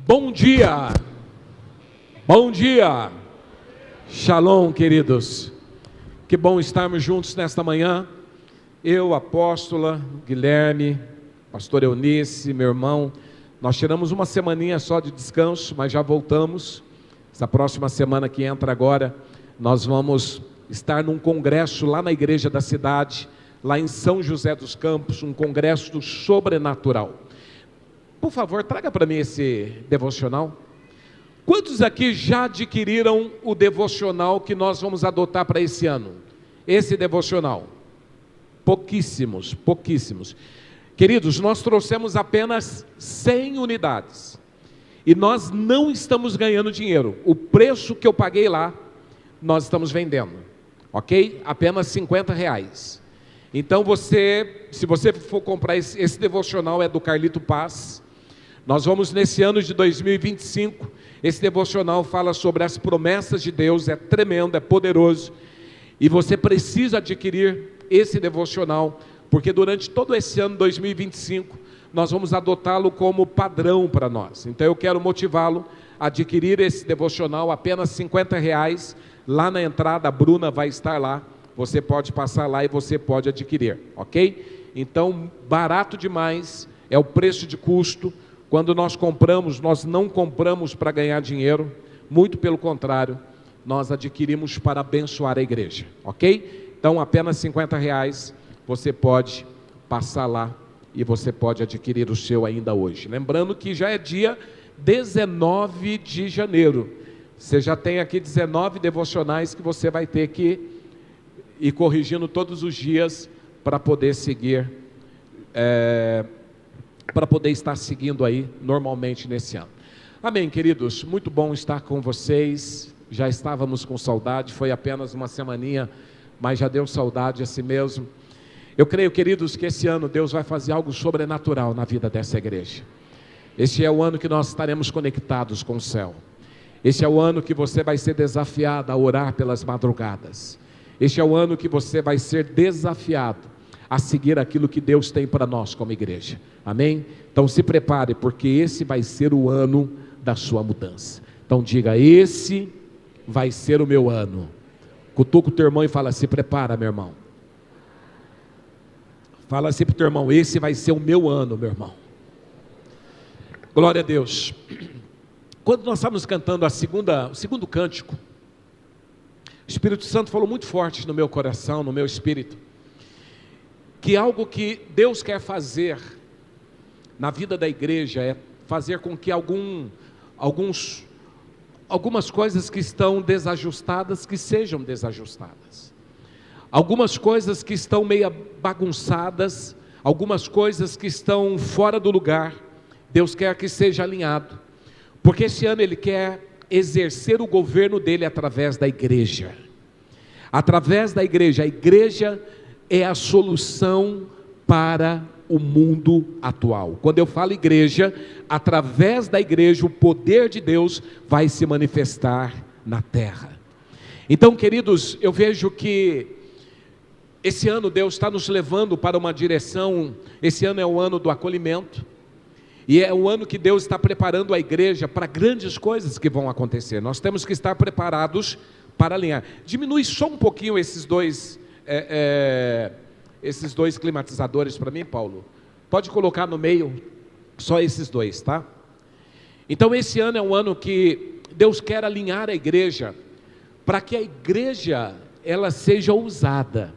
Bom dia, bom dia, Shalom, queridos. Que bom estarmos juntos nesta manhã. Eu, apóstola, Guilherme, pastor Eunice, meu irmão. Nós tiramos uma semaninha só de descanso, mas já voltamos. Essa próxima semana que entra agora, nós vamos estar num congresso lá na igreja da cidade, lá em São José dos Campos, um congresso do sobrenatural. Por favor, traga para mim esse devocional. Quantos aqui já adquiriram o devocional que nós vamos adotar para esse ano? Esse devocional? Pouquíssimos, pouquíssimos. Queridos, nós trouxemos apenas 100 unidades. E nós não estamos ganhando dinheiro. O preço que eu paguei lá, nós estamos vendendo. Ok? Apenas R$50. Então se você for comprar esse devocional, é do Carlito Paz. Nós vamos nesse ano de 2025, esse devocional fala sobre as promessas de Deus, é tremendo, é poderoso, e você precisa adquirir esse devocional, porque durante todo esse ano 2025, nós vamos adotá-lo como padrão para nós. Então eu quero motivá-lo a adquirir esse devocional, apenas R$50, lá na entrada, a Bruna vai estar lá, você pode passar lá e você pode adquirir, ok? Então, barato demais, é o preço de custo. Quando nós compramos, nós não compramos para ganhar dinheiro, muito pelo contrário, nós adquirimos para abençoar a igreja, ok? Então apenas R$50, você pode passar lá e você pode adquirir o seu ainda hoje. Lembrando que já é dia 19 de janeiro, você já tem aqui 19 devocionais que você vai ter que ir corrigindo todos os dias para poder seguir, para poder estar seguindo aí normalmente nesse ano. Amém, queridos, muito bom estar com vocês. Já estávamos com saudade, foi apenas uma semaninha, mas já deu saudade a si mesmo. Eu creio, queridos, que esse ano Deus vai fazer algo sobrenatural na vida dessa igreja. Este é o ano que nós estaremos conectados com o céu. Este é o ano que você vai ser desafiado a orar pelas madrugadas. Este é o ano que você vai ser desafiado a seguir aquilo que Deus tem para nós como igreja. Amém? Então se prepare, porque esse vai ser o ano da sua mudança. Então diga, esse vai ser o meu ano. Cutuca o teu irmão e fala, se prepara, meu irmão. Fala assim para o teu irmão, esse vai ser o meu ano, meu irmão. Glória a Deus. Quando nós estávamos cantando o segundo cântico, o Espírito Santo falou muito forte no meu coração, no meu espírito, que algo que Deus quer fazer na vida da igreja é fazer com que algumas coisas que estão desajustadas, que sejam desajustadas. Algumas coisas que estão meio bagunçadas, algumas coisas que estão fora do lugar, Deus quer que seja alinhado. Porque esse ano Ele quer exercer o governo dEle através da igreja. Através da igreja, a igreja é a solução para o mundo atual. Quando eu falo igreja, através da igreja o poder de Deus vai se manifestar na terra. Então, queridos, eu vejo que esse ano Deus está nos levando para uma direção. Esse ano é o ano do acolhimento, e é o ano que Deus está preparando a igreja para grandes coisas que vão acontecer. Nós temos que estar preparados para alinhar. Diminui só um pouquinho esses dois climatizadores para mim, Paulo. Pode colocar no meio só esses dois, tá? Então esse ano é um ano que Deus quer alinhar a igreja, para que a igreja ela seja usada,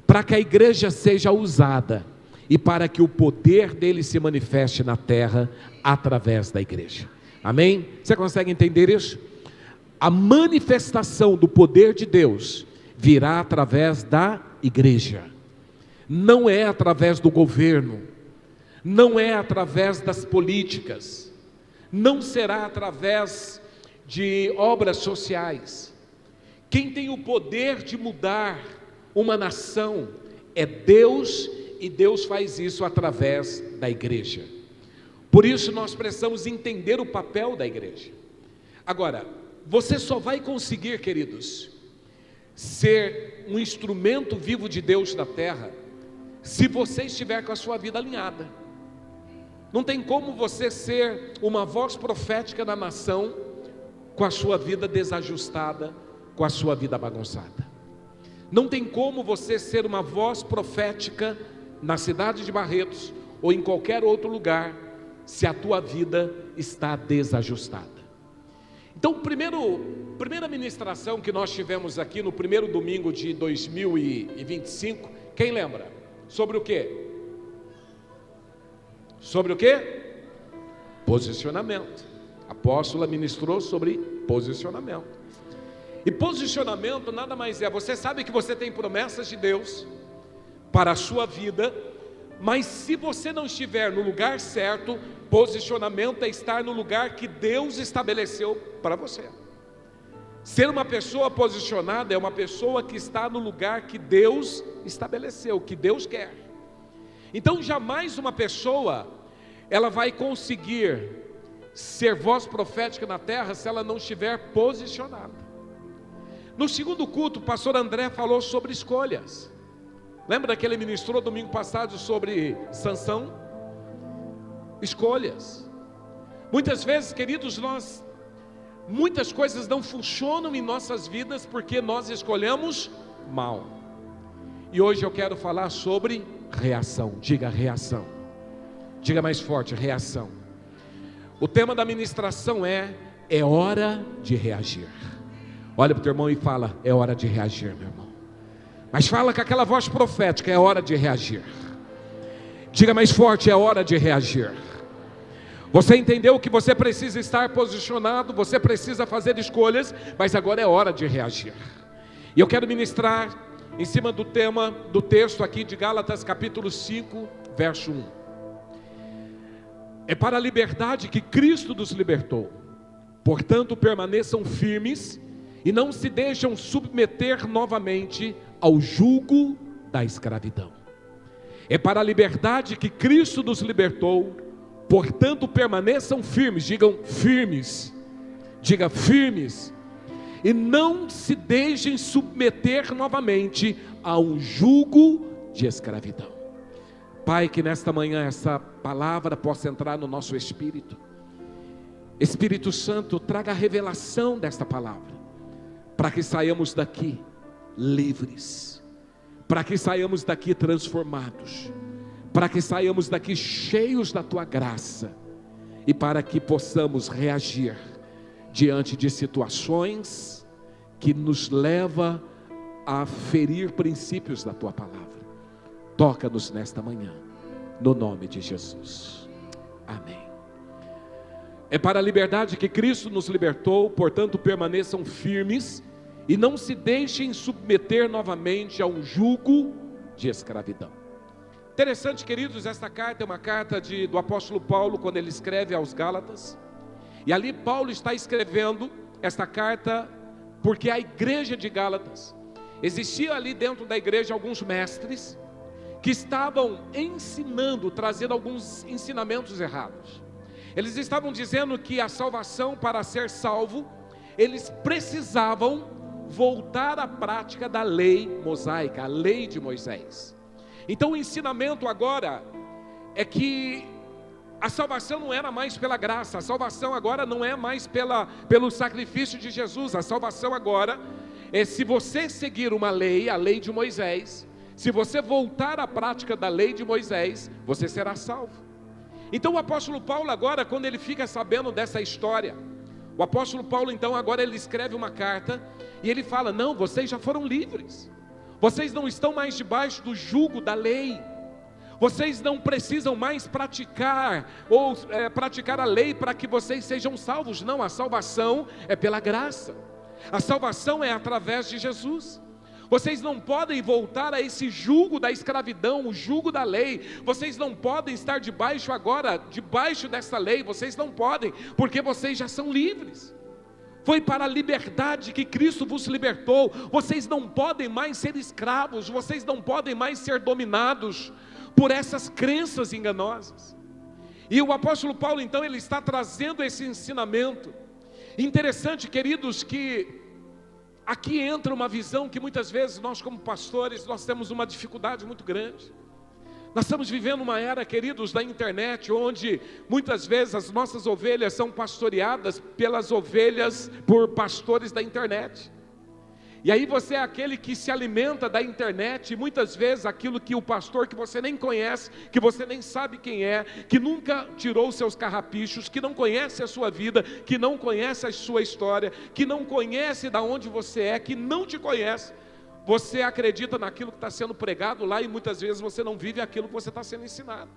para que a igreja seja usada, e para que o poder dele se manifeste na terra, através da igreja. Amém? Você consegue entender isso? A manifestação do poder de Deus virá através da igreja. Não é através do governo, não é através das políticas, não será através de obras sociais. Quem tem o poder de mudar uma nação é Deus, e Deus faz isso através da igreja. Por isso nós precisamos entender o papel da igreja. Agora, você só vai conseguir, queridos, ser um instrumento vivo de Deus na terra, se você estiver com a sua vida alinhada. Não tem como você ser uma voz profética na nação com a sua vida desajustada, com a sua vida bagunçada. Não tem como você ser uma voz profética na cidade de Barretos ou em qualquer outro lugar se a tua vida está desajustada. Então, primeira ministração que nós tivemos aqui no primeiro domingo de 2025, quem lembra? Sobre o quê? Sobre o quê? Posicionamento. A apóstola ministrou sobre posicionamento. E posicionamento nada mais é, você sabe que você tem promessas de Deus para a sua vida, mas se você não estiver no lugar certo, posicionamento é estar no lugar que Deus estabeleceu para você. Ser uma pessoa posicionada é uma pessoa que está no lugar que Deus estabeleceu, que Deus quer. Então jamais uma pessoa, ela vai conseguir ser voz profética na terra se ela não estiver posicionada. No segundo culto, o pastor André falou sobre escolhas. Lembra que ele ministrou domingo passado sobre Sansão? Escolhas. Muitas vezes, queridos, muitas coisas não funcionam em nossas vidas porque nós escolhemos mal. E hoje eu quero falar sobre reação. Diga reação. Diga mais forte, reação. O tema da ministração é hora de reagir. Olha para o teu irmão e fala, é hora de reagir, meu irmão. Mas fala com aquela voz profética, é hora de reagir. Diga mais forte, é hora de reagir. Você entendeu que você precisa estar posicionado, você precisa fazer escolhas, mas agora é hora de reagir. E eu quero ministrar em cima do tema, do texto aqui de Gálatas capítulo 5, verso 1. É para a liberdade que Cristo nos libertou. Portanto, permaneçam firmes e não se deixam submeter novamente ao jugo da escravidão. É para a liberdade que Cristo nos libertou, portanto permaneçam firmes, digam firmes, diga firmes, e não se deixem submeter novamente a um jugo de escravidão. Pai, que nesta manhã essa palavra possa entrar no nosso espírito. Espírito Santo, traga a revelação desta palavra, para que saiamos daqui livres, para que saiamos daqui transformados, para que saiamos daqui cheios da Tua graça, e para que possamos reagir diante de situações que nos levam a ferir princípios da Tua palavra. Toca-nos nesta manhã, no nome de Jesus, amém. É para a liberdade que Cristo nos libertou, portanto permaneçam firmes e não se deixem submeter novamente a um jugo de escravidão. Interessante, queridos, esta carta é uma carta do apóstolo Paulo, quando ele escreve aos Gálatas. E ali Paulo está escrevendo esta carta porque a igreja de Gálatas, existia ali dentro da igreja alguns mestres que estavam ensinando, trazendo alguns ensinamentos errados. Eles estavam dizendo que a salvação, para ser salvo, eles precisavam voltar à prática da lei mosaica, a lei de Moisés. Então o ensinamento agora é que a salvação não era mais pela graça, a salvação agora não é mais pelo sacrifício de Jesus, a salvação agora é se você seguir uma lei, a lei de Moisés, se você voltar à prática da lei de Moisés, você será salvo. Então o apóstolo Paulo agora, quando ele fica sabendo dessa história, o apóstolo Paulo então agora ele escreve uma carta e ele fala, não, vocês já foram livres, vocês não estão mais debaixo do jugo da lei, vocês não precisam mais praticar a lei para que vocês sejam salvos. Não, a salvação é pela graça, a salvação é através de Jesus. Vocês não podem voltar a esse jugo da escravidão, o jugo da lei. Vocês não podem estar debaixo dessa lei. Vocês não podem, porque vocês já são livres. Foi para a liberdade que Cristo vos libertou. Vocês não podem mais ser escravos. Vocês não podem mais ser dominados por essas crenças enganosas. E o apóstolo Paulo então ele está trazendo esse ensinamento. Interessante, queridos, que aqui entra uma visão que muitas vezes nós como pastores, nós temos uma dificuldade muito grande. Nós estamos vivendo uma era, queridos, da internet, onde muitas vezes as nossas ovelhas são pastoreadas por pastores da internet. E aí você é aquele que se alimenta da internet, e muitas vezes aquilo que o pastor que você nem conhece, que você nem sabe quem é, que nunca tirou seus carrapichos, que não conhece a sua vida, que não conhece a sua história, que não conhece da onde você é, que não te conhece, você acredita naquilo que está sendo pregado lá, e muitas vezes você não vive aquilo que você está sendo ensinado.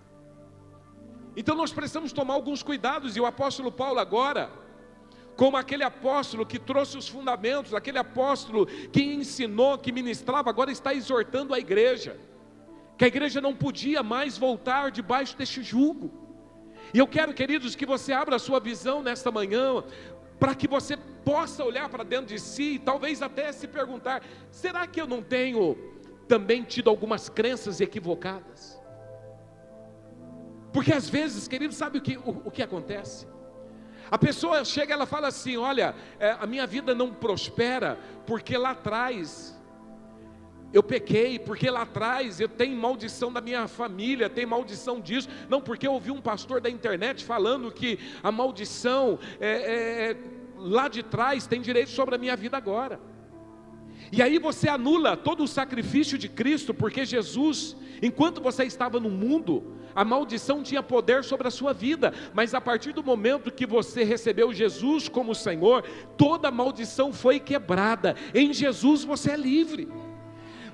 Então nós precisamos tomar alguns cuidados, e o apóstolo Paulo agora, como aquele apóstolo que trouxe os fundamentos, aquele apóstolo que ensinou, que ministrava, agora está exortando a igreja, que a igreja não podia mais voltar debaixo deste jugo. E eu quero, queridos, que você abra a sua visão nesta manhã, para que você possa olhar para dentro de si, e talvez até se perguntar: será que eu não tenho também tido algumas crenças equivocadas? Porque às vezes, queridos, sabe o que acontece? A pessoa chega, ela fala assim: olha, a minha vida não prospera, porque lá atrás eu pequei, porque lá atrás eu tenho maldição da minha família, tem maldição disso. Não, porque eu ouvi um pastor da internet falando que a maldição lá de trás tem direito sobre a minha vida agora. E aí você anula todo o sacrifício de Cristo, porque Jesus, enquanto você estava no mundo, a maldição tinha poder sobre a sua vida, mas a partir do momento que você recebeu Jesus como Senhor, toda a maldição foi quebrada. Em Jesus você é livre.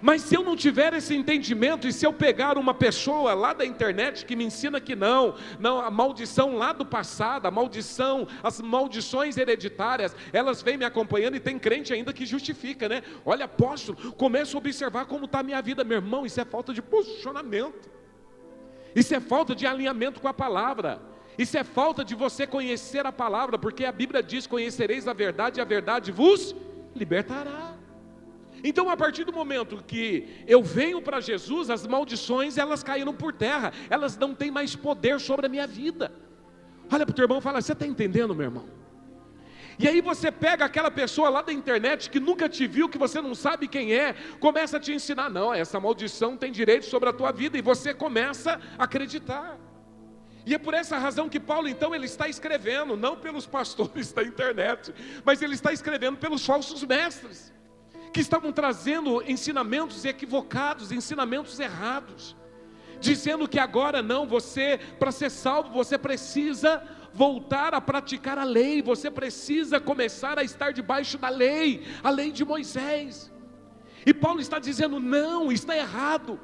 Mas se eu não tiver esse entendimento, e se eu pegar uma pessoa lá da internet que me ensina que não, a maldição lá do passado, as maldições hereditárias, elas vêm me acompanhando, e tem crente ainda que justifica, né? Olha, apóstolo, começa a observar como está a minha vida. Meu irmão, isso é falta de posicionamento, isso é falta de alinhamento com a palavra, isso é falta de você conhecer a palavra, porque a Bíblia diz: conhecereis a verdade, e a verdade vos libertará. Então, a partir do momento que eu venho para Jesus, as maldições, elas caíram por terra, elas não têm mais poder sobre a minha vida. Olha para o teu irmão e fala: você está entendendo, meu irmão? E aí você pega aquela pessoa lá da internet que nunca te viu, que você não sabe quem é, começa a te ensinar: não, essa maldição tem direito sobre a tua vida, e você começa a acreditar. E é por essa razão que Paulo, então, ele está escrevendo, não pelos pastores da internet, mas ele está escrevendo pelos falsos mestres, que estavam trazendo ensinamentos equivocados, ensinamentos errados, dizendo que agora não, você, para ser salvo, você precisa voltar a praticar a lei, você precisa começar a estar debaixo da lei, a lei de Moisés. E Paulo está dizendo: não, está errado.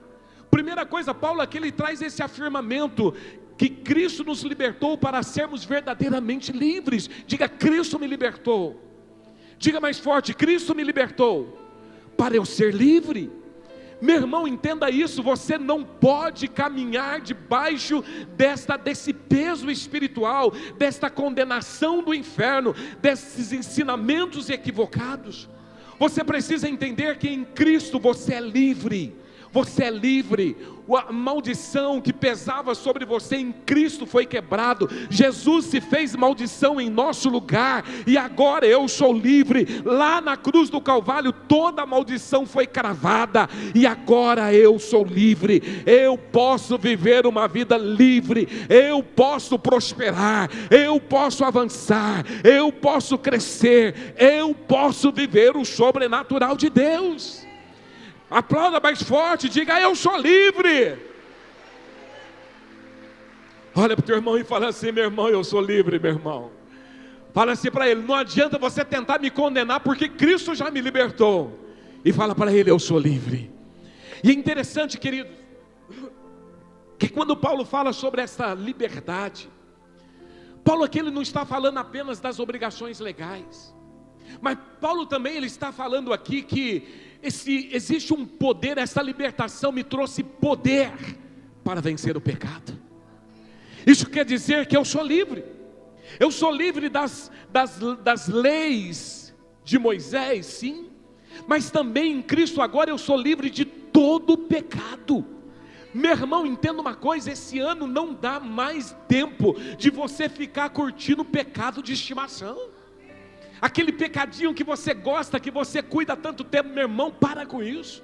Primeira coisa, Paulo aqui ele traz esse afirmamento, que Cristo nos libertou para sermos verdadeiramente livres. Diga: Cristo me libertou. Diga mais forte: Cristo me libertou para eu ser livre. Meu irmão, entenda isso: você não pode caminhar debaixo desse peso espiritual, desta condenação do inferno, desses ensinamentos equivocados. Você precisa entender que em Cristo você é livre. Você é livre. A maldição que pesava sobre você em Cristo foi quebrado. Jesus se fez maldição em nosso lugar, e agora eu sou livre. Lá na cruz do Calvário toda a maldição foi cravada, e agora eu sou livre. Eu posso viver uma vida livre, eu posso prosperar, eu posso avançar, eu posso crescer, eu posso viver o sobrenatural de Deus. Aplauda mais forte, diga: eu sou livre. Olha para o teu irmão e fala assim: meu irmão, eu sou livre, meu irmão. Fala assim para ele: não adianta você tentar me condenar, porque Cristo já me libertou. E fala para ele: eu sou livre. E é interessante, queridos, que quando Paulo fala sobre essa liberdade, Paulo aqui ele não está falando apenas das obrigações legais, mas Paulo também ele está falando aqui que existe um poder. Essa libertação me trouxe poder para vencer o pecado. Isso quer dizer que eu sou livre. Eu sou livre das leis de Moisés, sim, mas também em Cristo agora eu sou livre de todo o pecado. Meu irmão, entenda uma coisa: esse ano não dá mais tempo de você ficar curtindo o pecado de estimação. Aquele pecadinho que você gosta, que você cuida há tanto tempo, meu irmão, para com isso.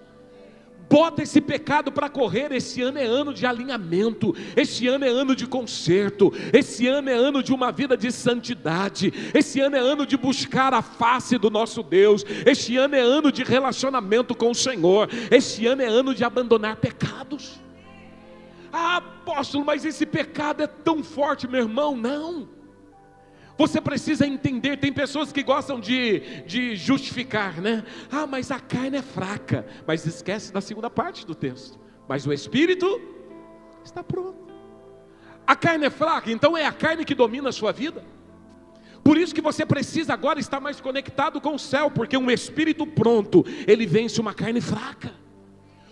Bota esse pecado para correr. Esse ano é ano de alinhamento, esse ano é ano de conserto, esse ano é ano de uma vida de santidade, esse ano é ano de buscar a face do nosso Deus, este ano é ano de relacionamento com o Senhor, este ano é ano de abandonar pecados. Ah, apóstolo, mas esse pecado é tão forte, meu irmão. Não, você precisa entender. Tem pessoas que gostam de justificar, né? Ah, mas a carne é fraca. Mas esquece da segunda parte do texto: mas o Espírito está pronto. A carne é fraca, então é a carne que domina a sua vida. Por isso que você precisa agora estar mais conectado com o céu, porque um espírito pronto, ele vence uma carne fraca.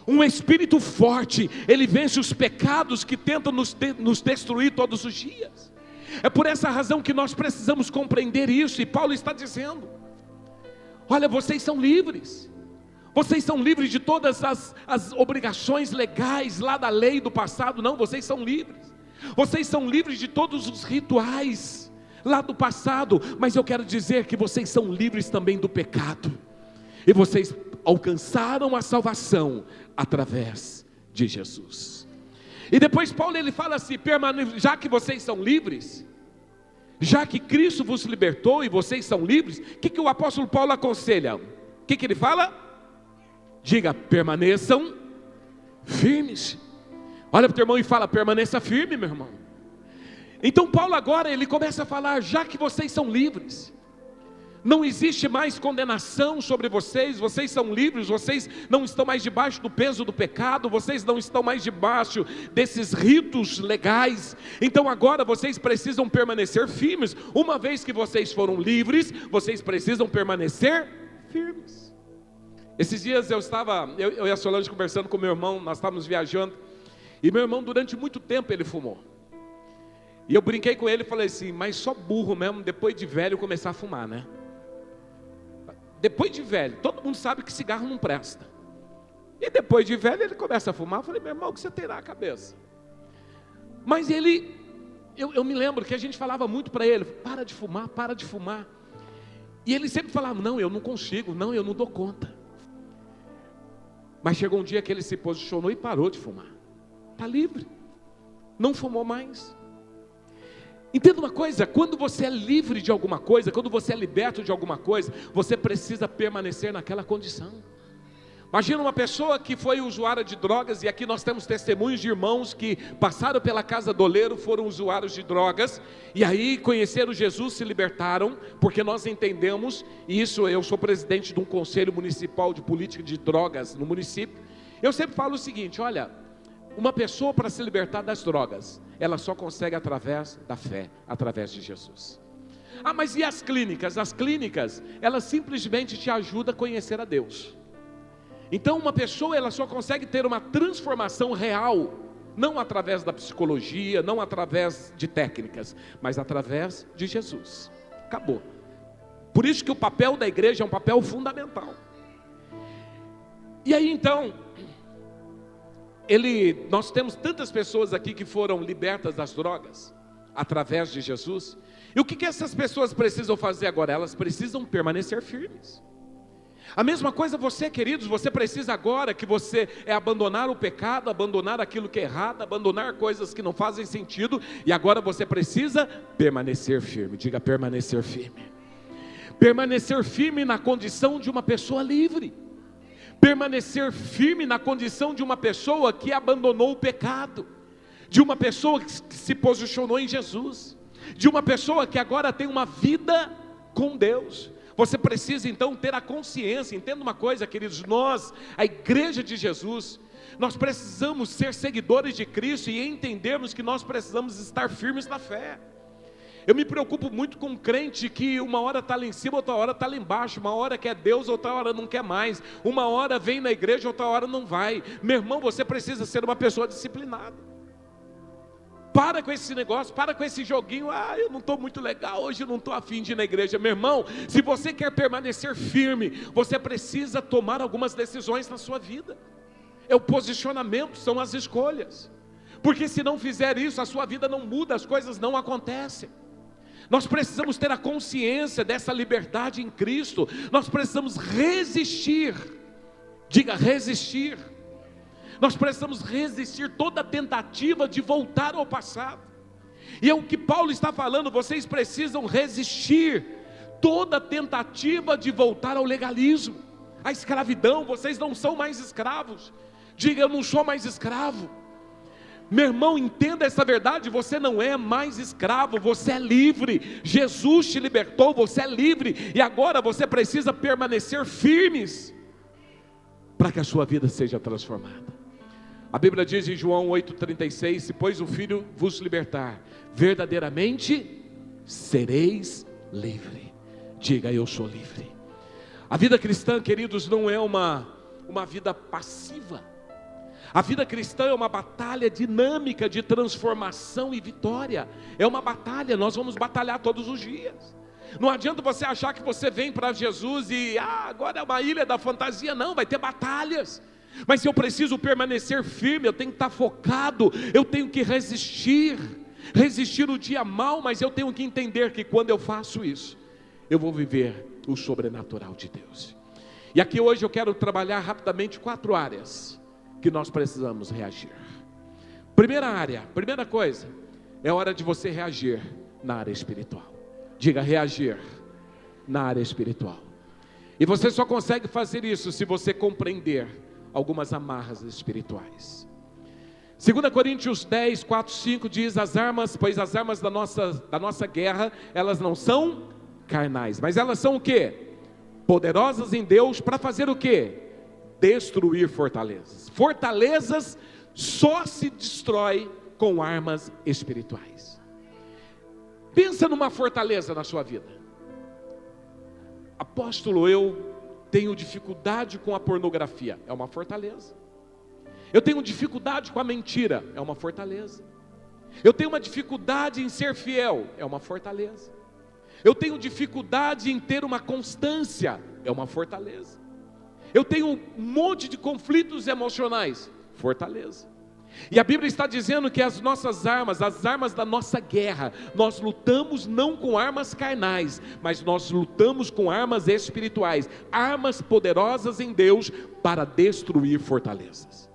Um espírito forte, ele vence os pecados que tentam nos destruir todos os dias. É por essa razão que nós precisamos compreender isso. E Paulo está dizendo: olha, vocês são livres. Vocês são livres de todas as obrigações legais lá da lei do passado. Não, vocês são livres. Vocês são livres de todos os rituais lá do passado. Mas eu quero dizer que vocês são livres também do pecado. E vocês alcançaram a salvação através de Jesus. E depois Paulo ele fala assim: já que vocês são livres, já que Cristo vos libertou e vocês são livres, o que o apóstolo Paulo aconselha? O que ele fala? Diga: permaneçam firmes. Olha para o teu irmão e fala: permaneça firme, meu irmão. Então Paulo agora ele começa a falar: já que vocês são livres, não existe mais condenação sobre vocês, vocês são livres, vocês não estão mais debaixo do peso do pecado, vocês não estão mais debaixo desses ritos legais. Então agora vocês precisam permanecer firmes. Uma vez que vocês foram livres, vocês precisam permanecer firmes. Esses dias eu e a Solange conversando com meu irmão, nós estávamos viajando, e meu irmão durante muito tempo ele fumou. E eu brinquei com ele e falei assim: mas só burro mesmo, depois de velho, começar a fumar, né? Depois de velho, todo mundo sabe que cigarro não presta. E depois de velho ele começa a fumar. Eu falei: meu irmão, o que você tem na cabeça? Mas eu me lembro que a gente falava muito para ele: para de fumar, para de fumar. E ele sempre falava: não, eu não consigo, não, eu não dou conta. Mas chegou um dia que ele se posicionou e parou de fumar. Está livre, não fumou mais. Entenda uma coisa: quando você é livre de alguma coisa, quando você é liberto de alguma coisa, você precisa permanecer naquela condição. Imagina uma pessoa que foi usuária de drogas, e aqui nós temos testemunhos de irmãos que passaram pela casa do oleiro, foram usuários de drogas, e aí conheceram Jesus, se libertaram, porque nós entendemos, e isso eu sou presidente de um conselho municipal de política de drogas no município. Eu sempre falo o seguinte: olha, uma pessoa para se libertar das drogas, ela só consegue através da fé, através de Jesus. Ah, mas e as clínicas? As clínicas, elas simplesmente te ajudam a conhecer a Deus. Então uma pessoa, ela só consegue ter uma transformação real, não através da psicologia, não através de técnicas, mas através de Jesus. Acabou. Por isso que o papel da igreja é um papel fundamental. E aí então, nós temos tantas pessoas aqui que foram libertas das drogas, através de Jesus. E o que essas pessoas precisam fazer agora? Elas precisam permanecer firmes. A mesma coisa você, queridos, você precisa agora que você abandonar o pecado, abandonar aquilo que é errado, abandonar coisas que não fazem sentido, e agora você precisa permanecer firme. Diga: permanecer firme. Permanecer firme na condição de uma pessoa livre. Permanecer firme na condição de uma pessoa que abandonou o pecado, de uma pessoa que se posicionou em Jesus, de uma pessoa que agora tem uma vida com Deus. Você precisa então ter a consciência. Entenda uma coisa, queridos: nós, a igreja de Jesus, nós precisamos ser seguidores de Cristo e entendermos que nós precisamos estar firmes na fé. Eu me preocupo muito com um crente que uma hora está lá em cima, outra hora está lá embaixo, uma hora quer Deus, outra hora não quer mais, uma hora vem na igreja, outra hora não vai. Meu irmão, você precisa ser uma pessoa disciplinada. Para com esse negócio, para com esse joguinho: ah, eu não estou muito legal, hoje eu não estou afim de ir na igreja. Meu irmão, se você quer permanecer firme, você precisa tomar algumas decisões na sua vida. É o posicionamento, são as escolhas. Porque se não fizer isso, a sua vida não muda, as coisas não acontecem. Nós precisamos ter a consciência dessa liberdade em Cristo. Nós precisamos resistir. Diga: resistir Nós precisamos resistir toda tentativa de voltar ao passado. E é o que Paulo está falando, vocês precisam resistir toda tentativa de voltar ao legalismo, à escravidão. Vocês não são mais escravos. Diga: eu não sou mais escravo. Meu irmão, entenda essa verdade, você não é mais escravo, você é livre. Jesus te libertou, você é livre. E agora você precisa permanecer firmes para que a sua vida seja transformada. A Bíblia diz em João 8,36: se pois o Filho vos libertar, verdadeiramente sereis livre. Diga: eu sou livre. A vida cristã, queridos, não é uma vida passiva. A vida cristã é uma batalha dinâmica de transformação e vitória. É uma batalha, nós vamos batalhar todos os dias. Não adianta você achar que você vem para Jesus e agora é uma ilha da fantasia. Não, vai ter batalhas. Mas eu preciso permanecer firme, eu tenho que estar focado, eu tenho que resistir o dia mau, mas eu tenho que entender que quando eu faço isso, eu vou viver o sobrenatural de Deus. E aqui hoje eu quero trabalhar rapidamente 4 áreas que nós precisamos reagir. Primeira coisa, é hora de você reagir na área espiritual. Diga: reagir na área espiritual. E você só consegue fazer isso se você compreender algumas amarras espirituais. 2 Coríntios 10, 4, 5 diz: pois as armas da nossa guerra, elas não são carnais, mas elas são o quê? Poderosas em Deus para fazer o quê? Destruir fortalezas. Fortalezas só se destrói com armas espirituais. Pensa numa fortaleza na sua vida. Apóstolo, eu tenho dificuldade com a pornografia. É uma fortaleza. Eu tenho dificuldade com a mentira. É uma fortaleza. Eu tenho uma dificuldade em ser fiel. É uma fortaleza. Eu tenho dificuldade em ter uma constância. É uma fortaleza. Eu tenho um monte de conflitos emocionais. Fortaleza. E a Bíblia está dizendo que as nossas armas, as armas da nossa guerra, nós lutamos não com armas carnais, mas nós lutamos com armas espirituais, armas poderosas em Deus para destruir fortalezas.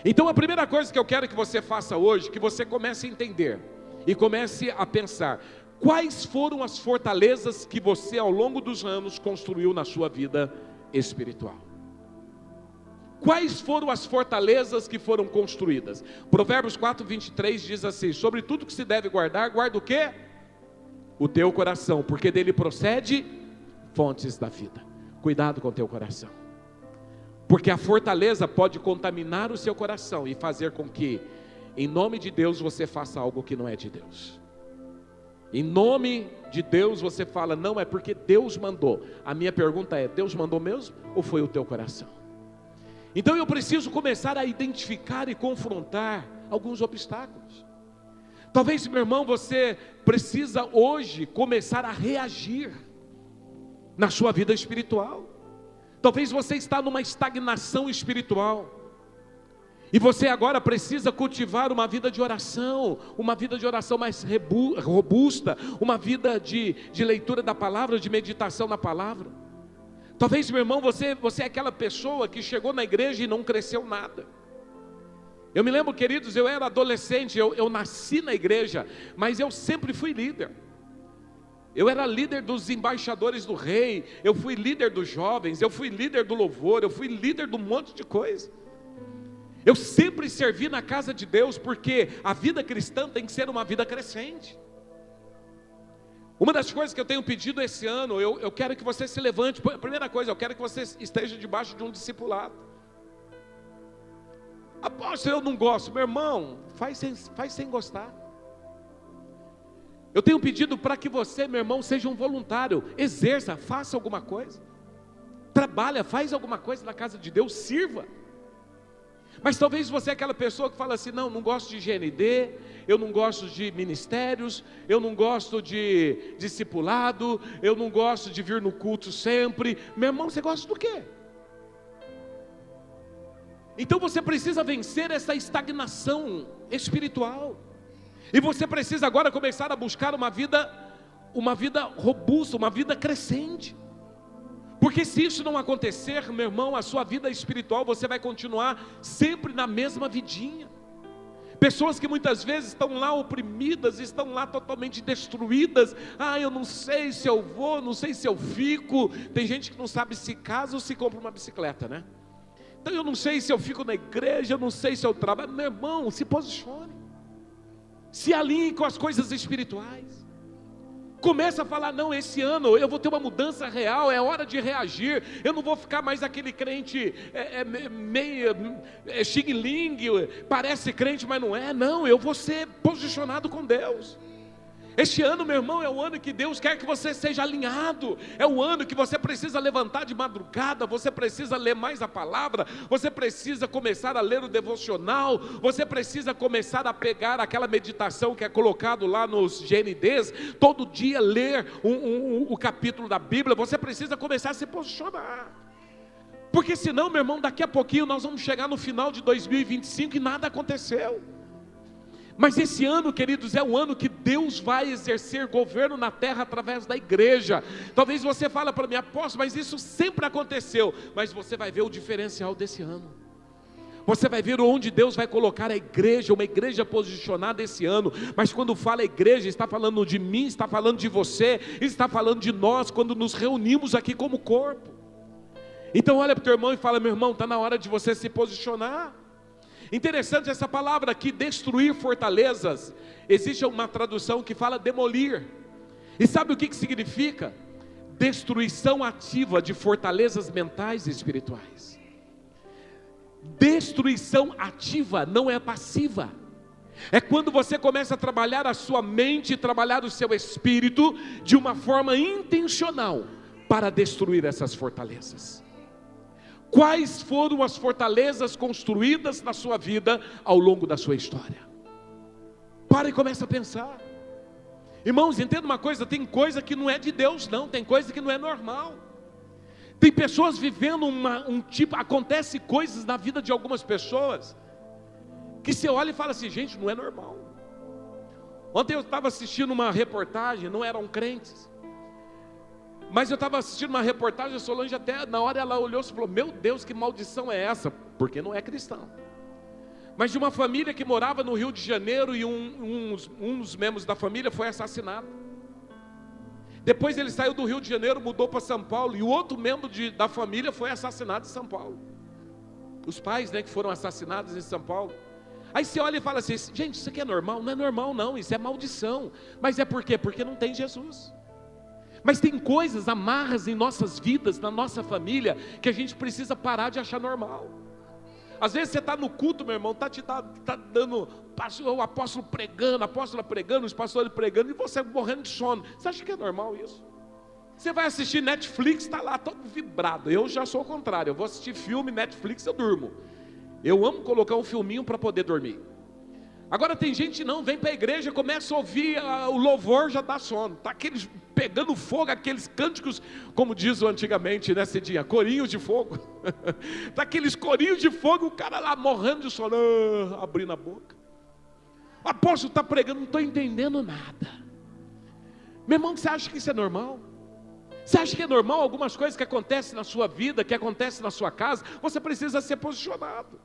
Então a primeira coisa que eu quero que você faça hoje, que você comece a entender e comece a pensar: quais foram as fortalezas que você ao longo dos anos construiu na sua vida espiritual? Quais foram as fortalezas que foram construídas? Provérbios 4, 23 diz assim: sobre tudo que se deve guardar, guarda o quê? O teu coração, porque dele procede fontes da vida. Cuidado com o teu coração, porque a fortaleza pode contaminar o seu coração e fazer com que, em nome de Deus, você faça algo que não é de Deus. Em nome de Deus você fala: não, é porque Deus mandou. A minha pergunta é: Deus mandou mesmo ou foi o teu coração? Então eu preciso começar a identificar e confrontar alguns obstáculos. Talvez, meu irmão, você precisa hoje começar a reagir na sua vida espiritual. Talvez você está numa estagnação espiritual, e você agora precisa cultivar uma vida de oração mais robusta, uma vida de leitura da palavra, de meditação na palavra. Talvez, meu irmão, você é aquela pessoa que chegou na igreja e não cresceu nada. Eu me lembro, queridos, eu era adolescente, eu nasci na igreja, mas eu sempre fui líder. Eu era líder dos embaixadores do rei, eu fui líder dos jovens, eu fui líder do louvor, eu fui líder de um monte de coisa. Eu sempre servi na casa de Deus, porque a vida cristã tem que ser uma vida crescente. Uma das coisas que eu tenho pedido esse ano, eu quero que você se levante. A primeira coisa, eu quero que você esteja debaixo de um discipulado. Apóstolo, eu não gosto. Meu irmão, faz sem gostar. Eu tenho pedido para que você, meu irmão, seja um voluntário. Exerça, faça alguma coisa. Trabalha, faz alguma coisa na casa de Deus, sirva. Mas talvez você é aquela pessoa que fala assim: não gosto de GND, eu não gosto de ministérios, eu não gosto de discipulado, eu não gosto de vir no culto sempre. Meu irmão, você gosta do quê? Então você precisa vencer essa estagnação espiritual, e você precisa agora começar a buscar uma vida robusta, uma vida crescente. Porque se isso não acontecer, meu irmão, a sua vida espiritual, você vai continuar sempre na mesma vidinha. Pessoas que muitas vezes estão lá oprimidas, estão lá totalmente destruídas. Eu não sei se eu vou, não sei se eu fico. Tem gente que não sabe se casa ou se compra uma bicicleta, né? Então eu não sei se eu fico na igreja, eu não sei se eu trabalho. Meu irmão, se posicione, se alinhe com as coisas espirituais. Começa a falar: não, esse ano eu vou ter uma mudança real, é hora de reagir. Eu não vou ficar mais aquele crente meio xing-ling, parece crente, mas não é. Não, eu vou ser posicionado com Deus. Este ano, meu irmão, é o ano que Deus quer que você seja alinhado. É o ano que você precisa levantar de madrugada, você precisa ler mais a palavra, você precisa começar a ler o devocional, você precisa começar a pegar aquela meditação que é colocado lá nos GNDs, todo dia ler o capítulo da Bíblia. Você precisa começar a se posicionar. Porque senão, meu irmão, daqui a pouquinho nós vamos chegar no final de 2025 e nada aconteceu. Mas esse ano, queridos, é o ano que Deus vai exercer governo na terra através da igreja. Talvez você fale para mim: apóstolo, mas isso sempre aconteceu. Mas você vai ver o diferencial desse ano. Você vai ver onde Deus vai colocar a igreja, uma igreja posicionada esse ano. Mas quando fala igreja, está falando de mim, está falando de você, está falando de nós, quando nos reunimos aqui como corpo. Então olha para o teu irmão e fala: meu irmão, está na hora de você se posicionar. Interessante essa palavra aqui, destruir fortalezas. Existe uma tradução que fala demolir. E sabe o que significa? Destruição ativa de fortalezas mentais e espirituais. Destruição ativa, não é passiva. É quando você começa a trabalhar a sua mente, trabalhar o seu espírito de uma forma intencional para destruir essas fortalezas. Quais foram as fortalezas construídas na sua vida ao longo da sua história? Para e começa a pensar. Irmãos, entenda uma coisa: tem coisa que não é de Deus não, tem coisa que não é normal. Tem pessoas vivendo acontece coisas na vida de algumas pessoas, que você olha e fala assim: gente, não é normal. Ontem eu estava assistindo uma reportagem, não eram crentes, mas eu estava assistindo uma reportagem, a Solange até na hora ela olhou e falou: meu Deus, que maldição é essa? Porque não é cristão. Mas de uma família que morava no Rio de Janeiro e um dos membros da família foi assassinado. Depois ele saiu do Rio de Janeiro, mudou para São Paulo, e o outro membro da família foi assassinado em São Paulo. Os pais, que foram assassinados em São Paulo. Aí você olha e fala assim: gente, isso aqui é normal? Não é normal não, isso é maldição. Mas é por quê? Porque não tem Jesus. Mas tem coisas, amarras em nossas vidas, na nossa família, que a gente precisa parar de achar normal. Às vezes você está no culto, meu irmão, está dando o apóstolo pregando, a apóstola pregando, os pastores pregando, e você morrendo de sono. Você acha que é normal isso? Você vai assistir Netflix, está lá todo vibrado. Eu já sou o contrário, eu vou assistir filme, Netflix, eu durmo. Eu amo colocar um filminho para poder dormir. Agora tem gente não, vem para a igreja, começa a ouvir o louvor, já dá sono. Está aqueles pegando fogo, aqueles cânticos, como diz antigamente, né, Cidinha? Corinhos de fogo. Está aqueles corinhos de fogo, o cara lá morrendo de sono, abrindo a boca. O apóstolo está pregando, não estou entendendo nada. Meu irmão, você acha que isso é normal? Você acha que é normal algumas coisas que acontecem na sua vida, que acontecem na sua casa? Você precisa ser posicionado.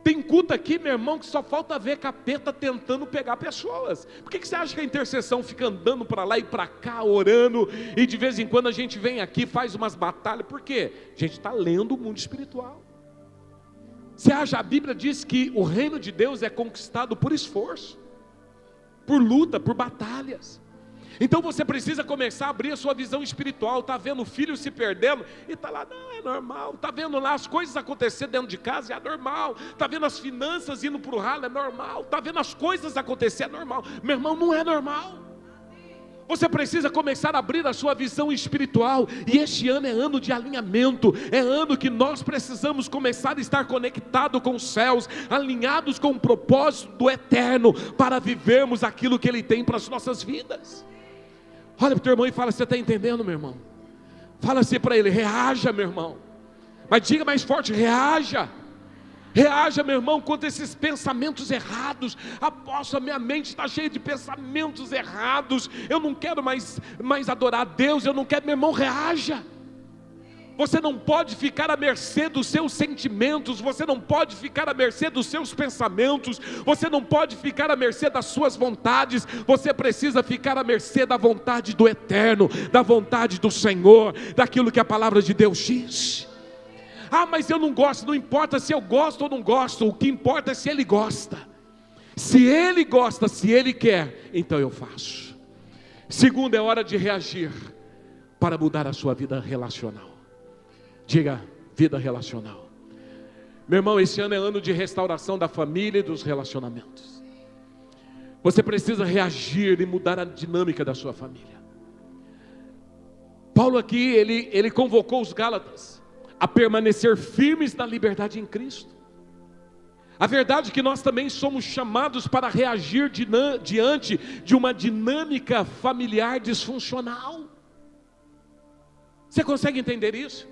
Tem culto aqui, meu irmão, que só falta ver capeta tentando pegar pessoas. Por que você acha que a intercessão fica andando para lá e para cá, orando, e de vez em quando a gente vem aqui, faz umas batalhas? Por quê? A gente está lendo o mundo espiritual. Você acha, a Bíblia diz que o reino de Deus é conquistado por esforço, por luta, por batalhas. Então você precisa começar a abrir a sua visão espiritual. Está vendo o filho se perdendo e está lá, não, é normal. Está vendo lá as coisas acontecer dentro de casa, é normal. Está vendo as finanças indo para o ralo, é normal. Está vendo as coisas acontecer, é normal. Meu irmão, não é normal. Você precisa começar a abrir a sua visão espiritual. E este ano é ano de alinhamento. É ano que nós precisamos começar a estar conectados com os céus, alinhados com o propósito do eterno, para vivermos aquilo que Ele tem para as nossas vidas. Olha para o teu irmão e fala: você está entendendo, meu irmão? Fala assim para ele: reaja, meu irmão. Mas diga mais forte: reaja. Reaja, meu irmão, contra esses pensamentos errados. Apóstolo, minha mente está cheia de pensamentos errados. Eu não quero mais adorar a Deus. Eu não quero, meu irmão, reaja. Você não pode ficar à mercê dos seus sentimentos, você não pode ficar à mercê dos seus pensamentos, você não pode ficar à mercê das suas vontades, você precisa ficar à mercê da vontade do Eterno, da vontade do Senhor, daquilo que a palavra de Deus diz. Ah, mas eu não gosto, não importa se eu gosto ou não gosto, o que importa é se Ele gosta. Se Ele gosta, se Ele quer, então eu faço. Segundo, é hora de reagir para mudar a sua vida relacional. Diga, vida relacional. Meu irmão, esse ano é ano de restauração da família e dos relacionamentos. Você precisa reagir e mudar a dinâmica da sua família. Paulo aqui, ele convocou os Gálatas a permanecer firmes na liberdade em Cristo. A verdade é que nós também somos chamados para reagir diante de uma dinâmica familiar disfuncional. Você consegue entender isso?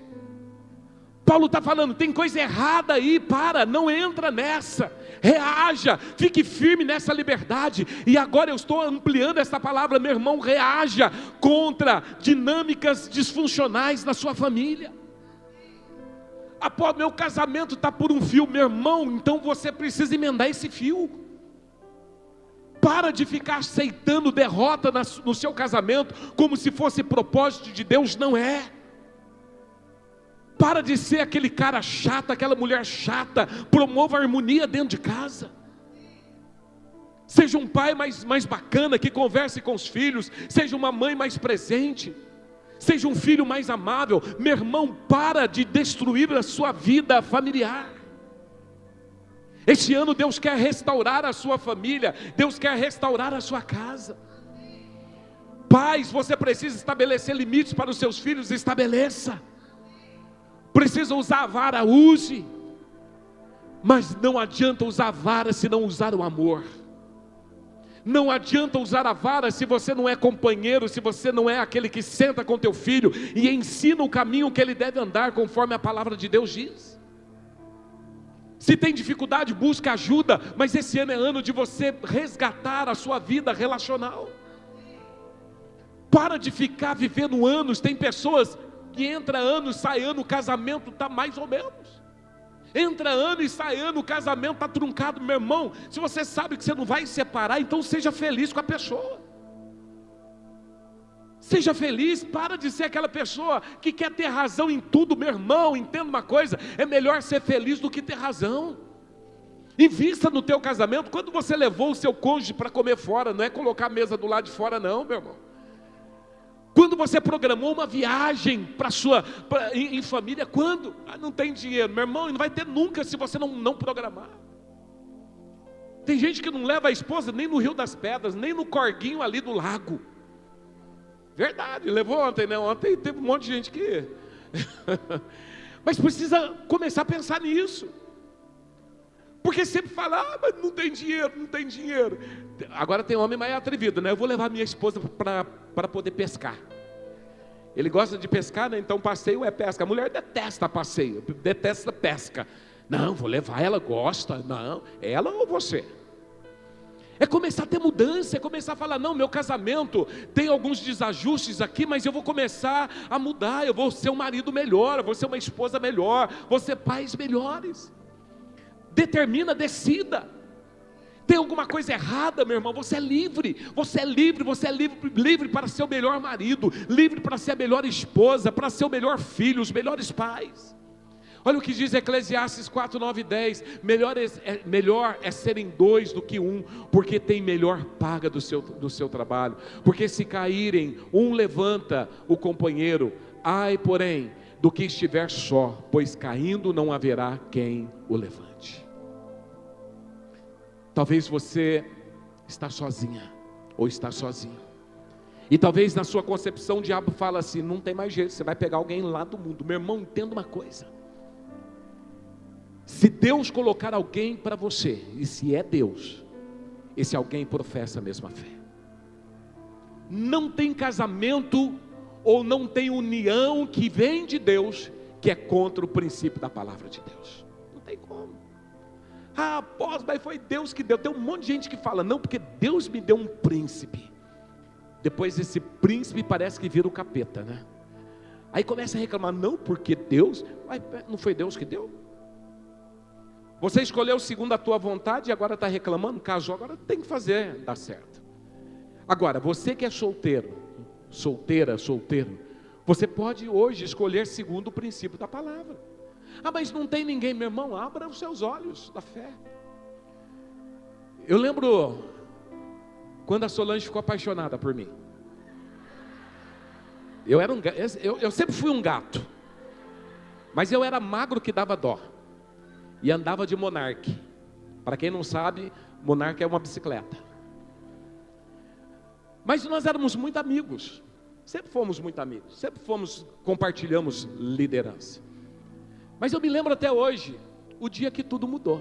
Paulo está falando, tem coisa errada aí, não entra nessa, reaja, fique firme nessa liberdade. E agora eu estou ampliando essa palavra, meu irmão, reaja contra dinâmicas disfuncionais na sua família. Meu casamento está por um fio, meu irmão, então você precisa emendar esse fio. Para de ficar aceitando derrota no seu casamento, como se fosse propósito de Deus, não é. Para de ser aquele cara chato, aquela mulher chata. Promova a harmonia dentro de casa. Seja um pai mais bacana, que converse com os filhos. Seja uma mãe mais presente. Seja um filho mais amável. Meu irmão, para de destruir a sua vida familiar. Este ano Deus quer restaurar a sua família. Deus quer restaurar a sua casa. Pais, você precisa estabelecer limites para os seus filhos. Estabeleça. Precisa usar a vara, use. Mas não adianta usar a vara se não usar o amor. Não adianta usar a vara se você não é companheiro, se você não é aquele que senta com teu filho e ensina o caminho que ele deve andar conforme a palavra de Deus diz. Se tem dificuldade, busca ajuda, mas esse ano é ano de você resgatar a sua vida relacional. Para de ficar vivendo anos. Tem pessoas que entra ano, sai ano, o casamento está mais ou menos. Entra ano e sai ano, o casamento está truncado. Meu irmão, se você sabe que você não vai se separar, então seja feliz com a pessoa. Seja feliz, para de ser aquela pessoa que quer ter razão em tudo. Meu irmão, entenda uma coisa, é melhor ser feliz do que ter razão. Invista no teu casamento. Quando você levou o seu cônjuge para comer fora, não é colocar a mesa do lado de fora não, meu irmão. Quando você programou uma viagem em família, quando? Não tem dinheiro, meu irmão, não vai ter nunca se você não programar. Tem gente que não leva a esposa nem no Rio das Pedras, nem no corguinho ali do lago. Verdade, levou ontem, né? Ontem teve um monte de gente que... Mas precisa começar a pensar nisso. Porque sempre fala, mas não tem dinheiro, não tem dinheiro. Agora tem homem mais atrevido, né? Eu vou levar minha esposa para poder pescar. Ele gosta de pescar, né? Então passeio é pesca. A mulher detesta passeio, detesta pesca. Não, vou levar, ela gosta. Não, ela ou você? É começar a ter mudança, é começar a falar, não, meu casamento tem alguns desajustes aqui, mas eu vou começar a mudar. Eu vou ser um marido melhor, eu vou ser uma esposa melhor, vou ser pais melhores. Determina, decida. Tem alguma coisa errada, meu irmão? Você é livre, você é livre, você é livre para ser o melhor marido, livre para ser a melhor esposa, para ser o melhor filho, os melhores pais. Olha o que diz Eclesiastes 4, 9 e 10. Melhor é serem dois do que um, porque tem melhor paga do seu trabalho. Porque se caírem, um levanta o companheiro. Ai, porém, do que estiver só, pois caindo não haverá quem o levante. Talvez você está sozinha, ou está sozinho. E talvez na sua concepção o diabo fala assim, não tem mais jeito, você vai pegar alguém lá do mundo. Meu irmão, entenda uma coisa. Se Deus colocar alguém para você, e se é Deus, esse alguém professa a mesma fé. Não tem casamento, ou não tem união que vem de Deus, que é contra o princípio da palavra de Deus. Não tem como. Apóstolo, mas foi Deus que deu. Tem um monte de gente que fala, não, porque Deus me deu um príncipe. Depois esse príncipe parece que vira o capeta, né? Aí começa a reclamar, não, porque Deus, mas não foi Deus que deu? Você escolheu segundo a tua vontade e agora está reclamando, casou, agora tem que fazer, dar certo. Agora, você que é solteiro, solteira, solteiro, você pode hoje escolher segundo o princípio da palavra. Ah, mas não tem ninguém, meu irmão, abra os seus olhos da fé. Eu lembro quando a Solange ficou apaixonada por mim. Eu sempre fui um gato, mas eu era magro que dava dó, e andava de Monark. Para quem não sabe, Monark é uma bicicleta. Mas nós éramos muito amigos, sempre fomos muito amigos, sempre compartilhamos liderança. Mas eu me lembro até hoje, o dia que tudo mudou.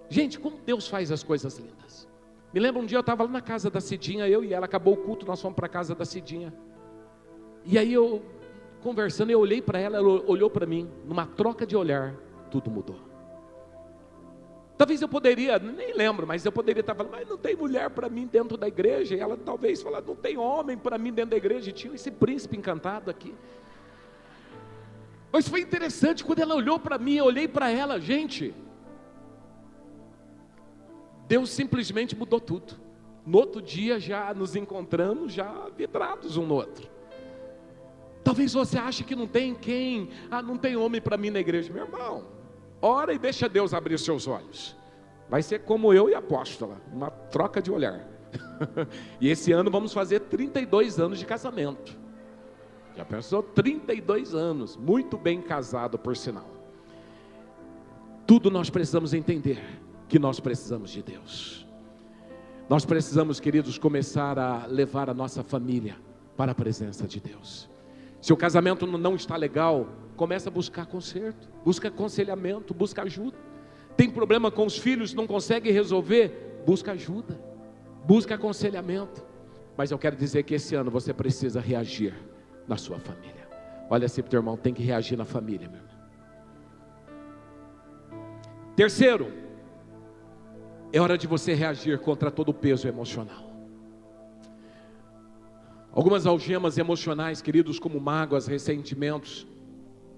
Gente, como Deus faz as coisas lindas. Me lembro um dia eu estava lá na casa da Cidinha, eu e ela, acabou o culto, nós fomos para a casa da Cidinha. E aí eu, conversando, eu olhei para ela, ela olhou para mim, numa troca de olhar, tudo mudou. Talvez eu poderia, nem lembro, mas eu poderia estar falando, mas não tem mulher para mim dentro da igreja. E ela talvez falasse, não tem homem para mim dentro da igreja. E tinha esse príncipe encantado aqui. Mas foi interessante, quando ela olhou para mim, eu olhei para ela, gente. Deus simplesmente mudou tudo. No outro dia já nos encontramos, já vidrados um no outro. Talvez você ache que não tem quem, não tem homem para mim na igreja. Meu irmão, ora e deixa Deus abrir os seus olhos. Vai ser como eu e a apóstola, uma troca de olhar. E esse ano vamos fazer 32 anos de casamento. Já pensou? 32 anos, muito bem casado por sinal. Tudo nós precisamos entender, que nós precisamos de Deus. Nós precisamos, queridos, começar a levar a nossa família para a presença de Deus. Se o casamento não está legal, começa a buscar conserto, busca aconselhamento, busca ajuda. Tem problema com os filhos, não consegue resolver, busca ajuda, busca aconselhamento. Mas eu quero dizer que esse ano você precisa reagir na sua família. Olha assim para o teu irmão, tem que reagir na família, meu irmão. Terceiro, é hora de você reagir contra todo o peso emocional. Algumas algemas emocionais, queridos, como mágoas, ressentimentos,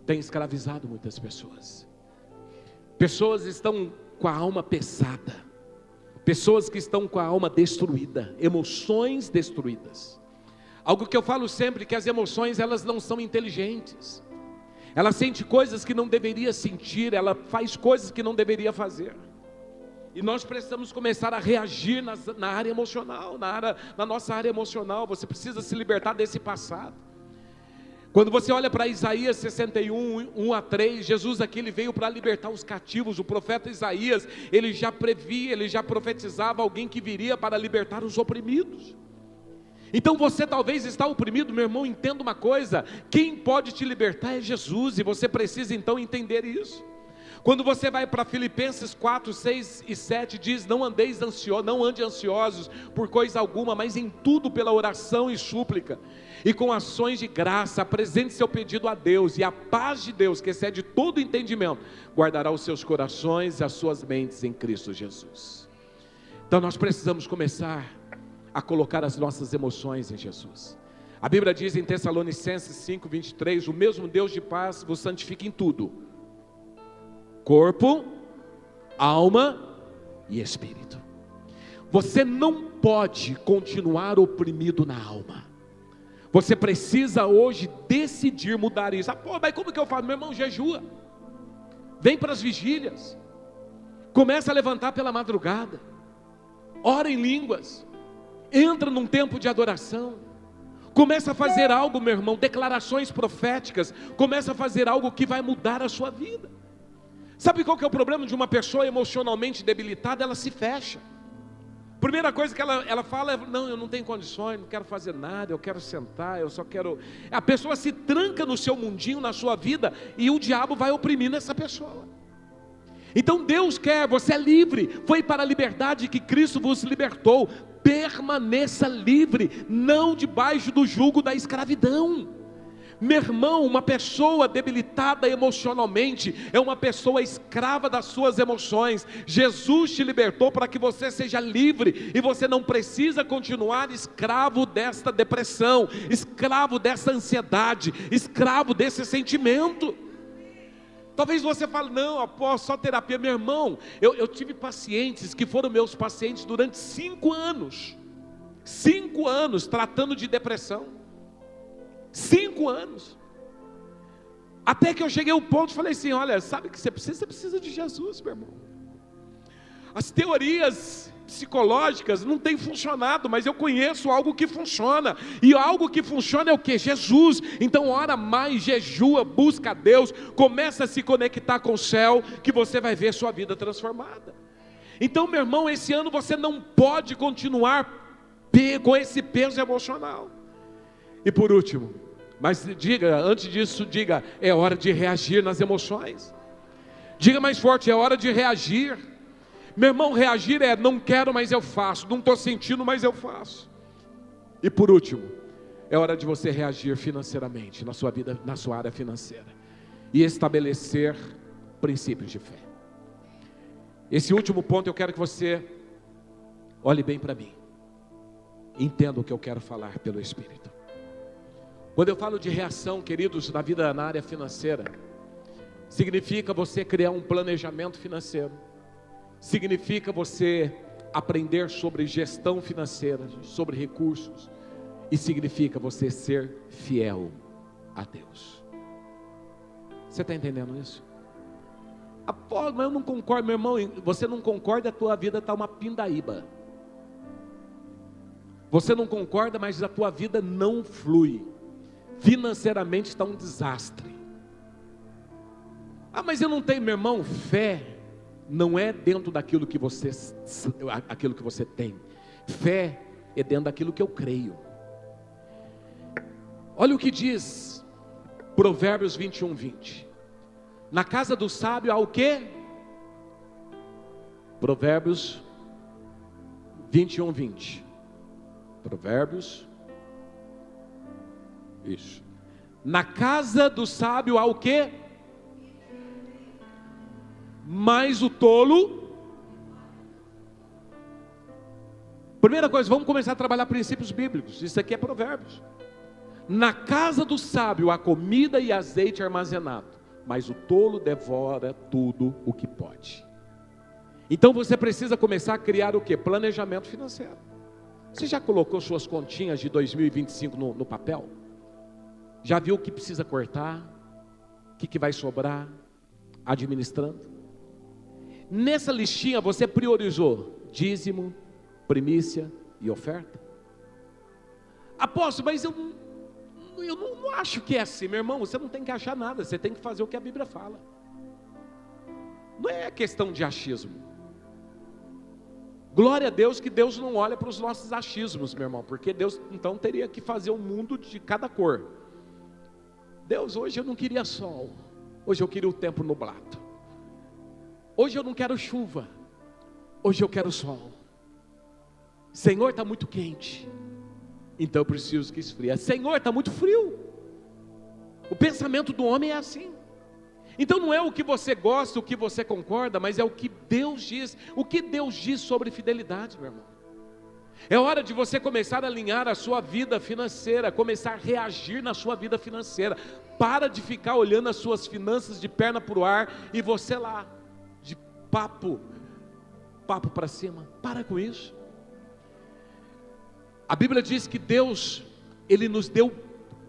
têm escravizado muitas pessoas. Pessoas estão com a alma pesada, pessoas que estão com a alma destruída, emoções destruídas. Algo que eu falo sempre, que as emoções, elas não são inteligentes. Ela sente coisas que não deveria sentir, ela faz coisas que não deveria fazer. E nós precisamos começar a reagir na área emocional, na nossa área emocional. Você precisa se libertar desse passado. Quando você olha para Isaías 61, 1 a 3, Jesus aqui ele veio para libertar os cativos. O profeta Isaías, ele já previa, ele já profetizava alguém que viria para libertar os oprimidos. Então você talvez está oprimido, meu irmão, entenda uma coisa, quem pode te libertar é Jesus, e você precisa então entender isso. Quando você vai para Filipenses 4, 6 e 7, diz, não ande ansiosos por coisa alguma, mas em tudo pela oração e súplica, e com ações de graça, apresente seu pedido a Deus, e a paz de Deus, que excede todo entendimento, guardará os seus corações e as suas mentes em Cristo Jesus. Então nós precisamos começar a colocar as nossas emoções em Jesus. A Bíblia diz em Tessalonicenses 5, 23, o mesmo Deus de paz vos santifica em tudo, corpo, alma e espírito. Você não pode continuar oprimido na alma. Você precisa hoje decidir mudar isso. Mas como que eu faço? Meu irmão, jejua, vem para as vigílias, começa a levantar pela madrugada, ora em línguas, entra num tempo de adoração, começa a fazer algo, meu irmão, declarações proféticas, começa a fazer algo que vai mudar a sua vida. Sabe qual que é o problema de uma pessoa emocionalmente debilitada? Ela se fecha. Primeira coisa que ela fala é, não, eu não tenho condições, não quero fazer nada, eu quero sentar, eu só quero... A pessoa se tranca no seu mundinho, na sua vida, e o diabo vai oprimindo essa pessoa. Então Deus quer, você é livre, foi para a liberdade que Cristo vos libertou, permaneça livre, não debaixo do jugo da escravidão. Meu irmão, uma pessoa debilitada emocionalmente é uma pessoa escrava das suas emoções. Jesus te libertou para que você seja livre, e você não precisa continuar escravo desta depressão, escravo dessa ansiedade, escravo desse sentimento. Talvez você fale, não, após só terapia. Meu irmão, eu tive pacientes que foram meus pacientes durante 5 anos. 5 anos tratando de depressão. 5 anos. Até que eu cheguei ao ponto e falei assim, olha, sabe o que você precisa de Jesus, meu irmão. As teorias psicológicas não têm funcionado, mas eu conheço algo que funciona, e algo que funciona é o que? Jesus. Então ora mais, jejua, busca a Deus, começa a se conectar com o céu, que você vai ver sua vida transformada. Então, meu irmão, esse ano você não pode continuar com esse peso emocional. E por último, mas diga, antes disso, diga, é hora de reagir nas emoções. Diga mais forte, é hora de reagir. Meu irmão, reagir é, não quero, mas eu faço, não estou sentindo, mas eu faço. E por último, é hora de você reagir financeiramente, na sua vida, na sua área financeira, e estabelecer princípios de fé. Esse último ponto eu quero que você olhe bem para mim, entenda o que eu quero falar pelo Espírito. Quando eu falo de reação, queridos, na vida, na área financeira, significa você criar um planejamento financeiro, significa você aprender sobre gestão financeira, sobre recursos, e significa você ser fiel a Deus. Você está entendendo isso? Mas eu não concordo, meu irmão. Você não concorda, a tua vida está uma pindaíba. Você não concorda, mas a tua vida não flui. Financeiramente está um desastre. Mas eu não tenho, meu irmão. Fé não é dentro daquilo que você tem. Fé é dentro daquilo que eu creio. Olha o que diz Provérbios 21:20. Na casa do sábio há o quê? Provérbios 21:20. Provérbios. Isso. Na casa do sábio há o quê? Mas o tolo. Primeira coisa, vamos começar a trabalhar princípios bíblicos. Isso aqui é Provérbios. Na casa do sábio há comida e azeite armazenado, mas o tolo devora tudo o que pode. Então você precisa começar a criar o quê? Planejamento financeiro. Você já colocou suas continhas de 2025 no papel? Já viu o que precisa cortar? O que vai sobrar? Administrando? Nessa listinha você priorizou dízimo, primícia e oferta? Apóstolo, mas eu não acho que é assim, meu irmão. Você não tem que achar nada, você tem que fazer o que a Bíblia fala. Não é questão de achismo. Glória a Deus que Deus não olha para os nossos achismos, meu irmão, porque Deus então teria que fazer um mundo de cada cor. Deus, hoje eu não queria sol, hoje eu queria o tempo nublado. Hoje eu não quero chuva, hoje eu quero sol. Senhor, está muito quente, então eu preciso que esfrie. Senhor, está muito frio. O pensamento do homem é assim. Então não é o que você gosta, o que você concorda, mas é o que Deus diz. O que Deus diz sobre fidelidade, meu irmão. É hora de você começar a alinhar a sua vida financeira, começar a reagir na sua vida financeira. Para de ficar olhando as suas finanças de perna para o ar e você lá, de papo para cima. Para com isso. A Bíblia diz que Deus, Ele nos deu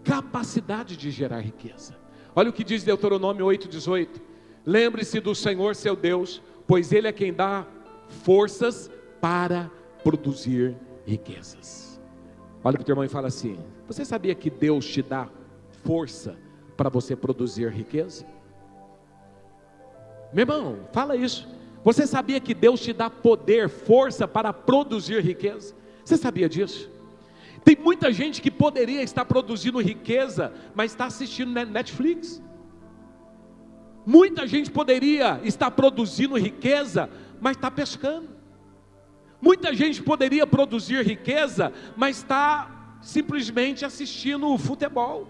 capacidade de gerar riqueza. Olha o que diz Deuteronômio 8,18. Lembre-se do Senhor seu Deus, pois Ele é quem dá forças para produzir riquezas. Olha para o teu irmão e fala assim: você sabia que Deus te dá força para você produzir riqueza? Meu irmão, fala isso. Você sabia que Deus te dá poder, força para produzir riqueza? Você sabia disso? Tem muita gente que poderia estar produzindo riqueza, mas está assistindo Netflix. Muita gente poderia estar produzindo riqueza, mas está pescando. Muita gente poderia produzir riqueza, mas está simplesmente assistindo o futebol.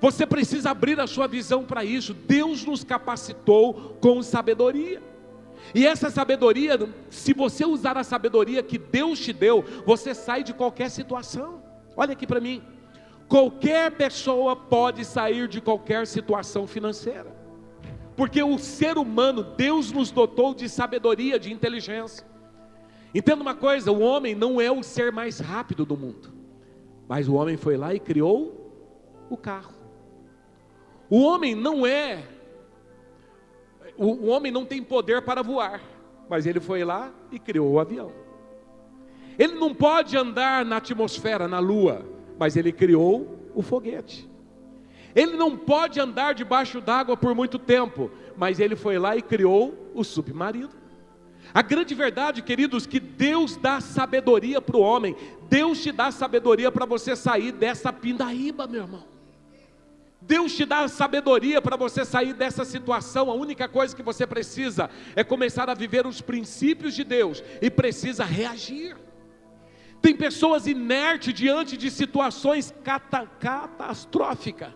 Você precisa abrir a sua visão para isso. Deus nos capacitou com sabedoria. E essa sabedoria, se você usar a sabedoria que Deus te deu, você sai de qualquer situação. Olha aqui para mim. Qualquer pessoa pode sair de qualquer situação financeira. Porque o ser humano, Deus nos dotou de sabedoria, de inteligência. Entenda uma coisa, o homem não é o ser mais rápido do mundo. Mas o homem foi lá e criou o carro. O homem não tem poder para voar, mas ele foi lá e criou o avião. Ele não pode andar na atmosfera, na lua, mas ele criou o foguete. Ele não pode andar debaixo d'água por muito tempo, mas ele foi lá e criou o submarino. A grande verdade, queridos, que Deus dá sabedoria para o homem. Deus te dá sabedoria para você sair dessa pindaíba, meu irmão. Deus te dá sabedoria para você sair dessa situação. A única coisa que você precisa é começar a viver os princípios de Deus e precisa reagir. Tem pessoas inertes diante de situações catastróficas.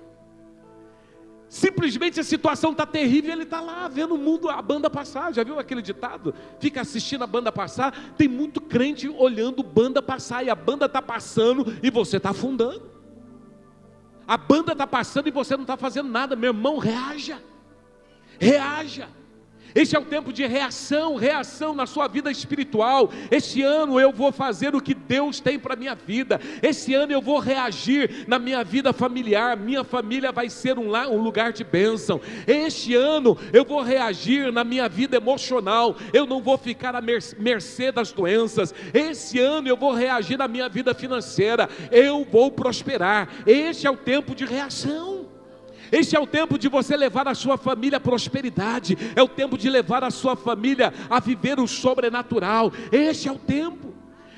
Simplesmente a situação está terrível, ele está lá vendo o mundo, a banda passar. Já viu aquele ditado? Fica assistindo a banda passar. Tem muito crente olhando banda passar, e a banda está passando e você está afundando. A banda está passando e você não está fazendo nada. Meu irmão, reaja. Reaja. Este é o tempo de reação na sua vida espiritual. Este ano eu vou fazer o que Deus tem para a minha vida. Este ano eu vou reagir na minha vida familiar. Minha família vai ser um lugar de bênção. Este ano eu vou reagir na minha vida emocional. Eu não vou ficar à mercê das doenças. Este ano eu vou reagir na minha vida financeira. Eu vou prosperar. Este é o tempo de reação. Este é o tempo de você levar a sua família à prosperidade. É o tempo de levar a sua família a viver o sobrenatural. Este é o tempo.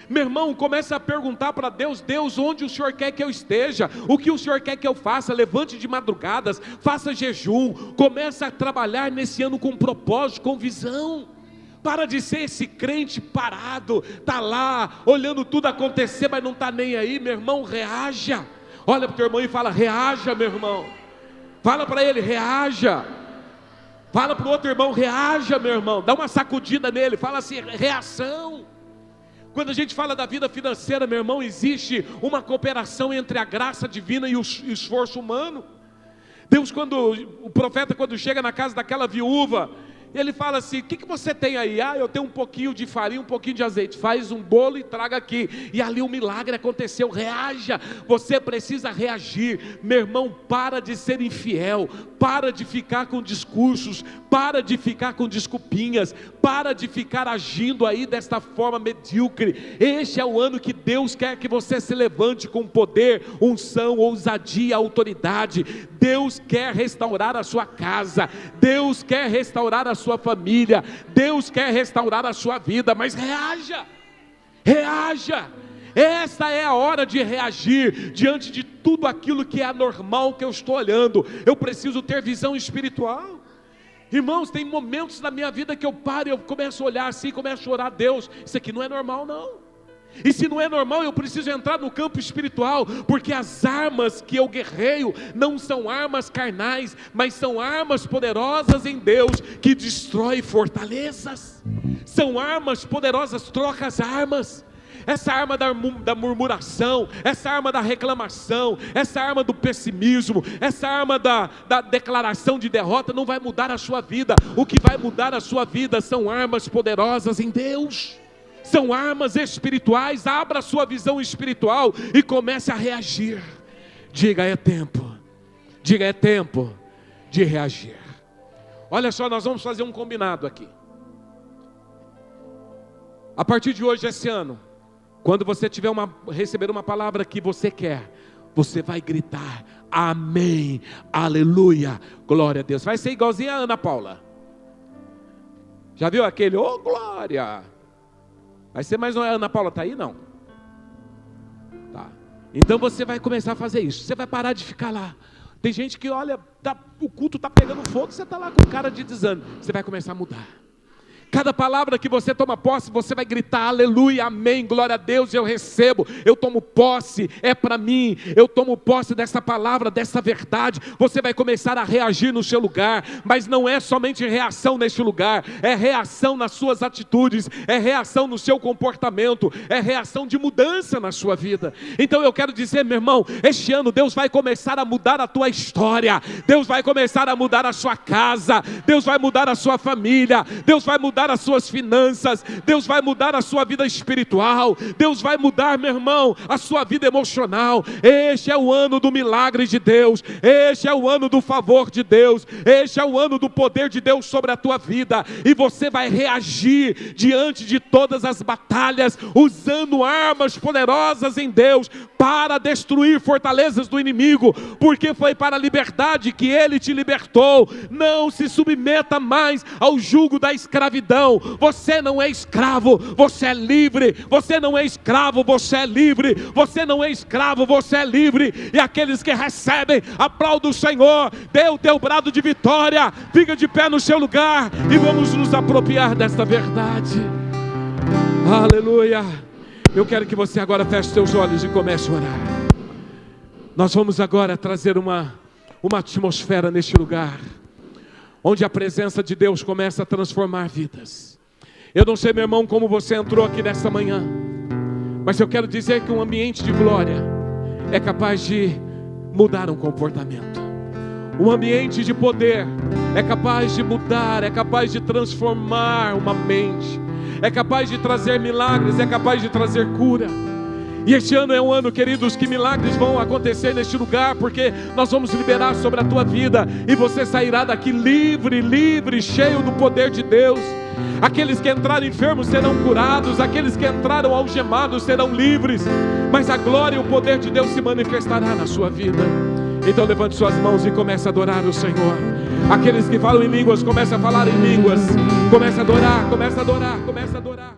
Meu irmão, começa a perguntar para Deus: Deus, onde o Senhor quer que eu esteja? O que o Senhor quer que eu faça? Levante de madrugadas, faça jejum. Começa a trabalhar nesse ano com propósito, com visão. Para de ser esse crente parado, está lá, olhando tudo acontecer, mas não está nem aí. Meu irmão, reaja. Olha para o teu irmão e fala: reaja, meu irmão. Fala para ele: reaja. Fala para o outro irmão: reaja, meu irmão. Dá uma sacudida nele, fala assim: reação. Quando a gente fala da vida financeira, meu irmão, existe uma cooperação entre a graça divina e o esforço humano. Deus, o profeta quando chega na casa daquela viúva, ele fala assim: o que você tem aí? Ah, eu tenho um pouquinho de farinha, um pouquinho de azeite. Faz um bolo e traga aqui. E ali um milagre aconteceu. Reaja. Você precisa reagir. Meu irmão, para de ser infiel. Para de ficar com discursos. Para de ficar com desculpinhas. Para de ficar agindo aí desta forma medíocre. Este é o ano que Deus quer que você se levante com poder, unção, ousadia, autoridade. Deus quer restaurar a sua casa. Deus quer restaurar a sua família. Deus quer restaurar a sua vida. Mas reaja. Reaja. Esta é a hora de reagir diante de tudo aquilo que é anormal que eu estou olhando. Eu preciso ter visão espiritual. Irmãos, tem momentos na minha vida que eu paro e eu começo a olhar assim, começo a orar: Deus, isso aqui não é normal não. E se não é normal, eu preciso entrar no campo espiritual, porque as armas que eu guerreio não são armas carnais, mas são armas poderosas em Deus, que destrói fortalezas. São armas poderosas, troca as armas. Essa arma da murmuração, essa arma da reclamação, essa arma do pessimismo, essa arma da declaração de derrota não vai mudar a sua vida. O que vai mudar a sua vida são armas poderosas em Deus. São armas espirituais. Abra a sua visão espiritual e comece a reagir. Diga: é tempo. Diga: é tempo de reagir. Olha só, nós vamos fazer um combinado aqui. A partir de hoje, esse ano, quando você receber uma palavra que você quer, você vai gritar: amém, aleluia, glória a Deus. Vai ser igualzinho a Ana Paula. Já viu aquele: ô glória? Vai ser, mas não é a Ana Paula, está aí não? Tá. Então você vai começar a fazer isso. Você vai parar de ficar lá. Tem gente que olha, o culto está pegando fogo, você está lá com cara de desânimo. Você vai começar a mudar. Cada palavra que você toma posse, você vai gritar aleluia, amém, glória a Deus, eu recebo, eu tomo posse, é para mim, eu tomo posse dessa palavra, dessa verdade. Você vai começar a reagir no seu lugar, mas não é somente reação neste lugar, é reação nas suas atitudes, é reação no seu comportamento, é reação de mudança na sua vida. Então eu quero dizer, meu irmão, este ano Deus vai começar a mudar a tua história, Deus vai começar a mudar a sua casa, Deus vai mudar a sua família, Deus vai mudar as suas finanças, Deus vai mudar a sua vida espiritual, Deus vai mudar, meu irmão, a sua vida emocional. Este é o ano do milagre de Deus, este é o ano do favor de Deus, este é o ano do poder de Deus sobre a tua vida, e você vai reagir diante de todas as batalhas, usando armas poderosas em Deus, para destruir fortalezas do inimigo, porque foi para a liberdade que Ele te libertou. Não se submeta mais ao jugo da escravidão. Você não é escravo, você é livre. Você não é escravo, você é livre. Você não é escravo, você é livre. E aqueles que recebem, aplauda o Senhor, dê o teu brado de vitória, fica de pé no seu lugar e vamos nos apropriar desta verdade. Aleluia. Eu quero que você agora feche seus olhos e comece a orar. Nós vamos agora trazer uma atmosfera neste lugar, onde a presença de Deus começa a transformar vidas. Eu não sei, meu irmão, como você entrou aqui nesta manhã, mas eu quero dizer que um ambiente de glória é capaz de mudar um comportamento. Um ambiente de poder é capaz de mudar, é capaz de transformar uma mente, é capaz de trazer milagres, é capaz de trazer cura. E este ano é um ano, queridos, que milagres vão acontecer neste lugar, porque nós vamos liberar sobre a tua vida, e você sairá daqui livre, livre, cheio do poder de Deus. Aqueles que entraram enfermos serão curados, aqueles que entraram algemados serão livres, mas a glória e o poder de Deus se manifestará na sua vida. Então levante suas mãos e comece a adorar o Senhor. Aqueles que falam em línguas, comece a falar em línguas, comece a adorar, comece a adorar, comece a adorar.